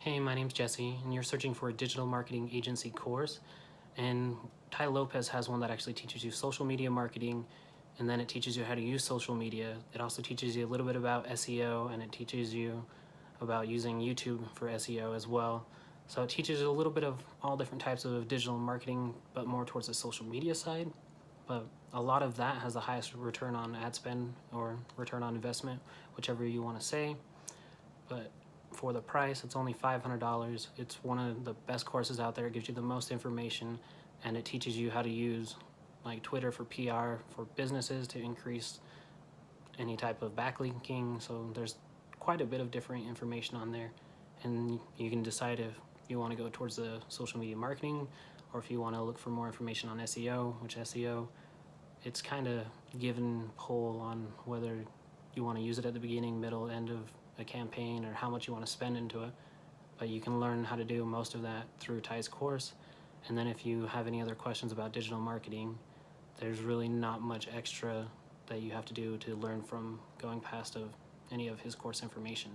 Hey, my name's Jesse, and you're searching for a digital marketing agency course. And Ty Lopez has one that actually teaches you social media marketing, and then it teaches you how to use social media. It also teaches you a little bit about SEO, and it teaches you about using YouTube for SEO as well. So it teaches you a little bit of all different types of digital marketing, but more towards the social media side. But a lot of that has the highest return on ad spend or return on investment, whichever you want to say. But for the price, it's only $500. It's one of the best courses out there. It gives you the most information, and it teaches you how to use like Twitter for PR for businesses to increase any type of backlinking. So there's quite a bit of different information on there, and you can decide if you want to go towards the social media marketing or if you want to look for more information on SEO, which SEO, it's kind of give and pull on whether you want to use it at the beginning, middle, end of a campaign, or how much you want to spend into it. But you can learn how to do most of that through Ty's course. And then if you have any other questions about digital marketing, there's really not much extra that you have to do to learn from going past of any of his course information.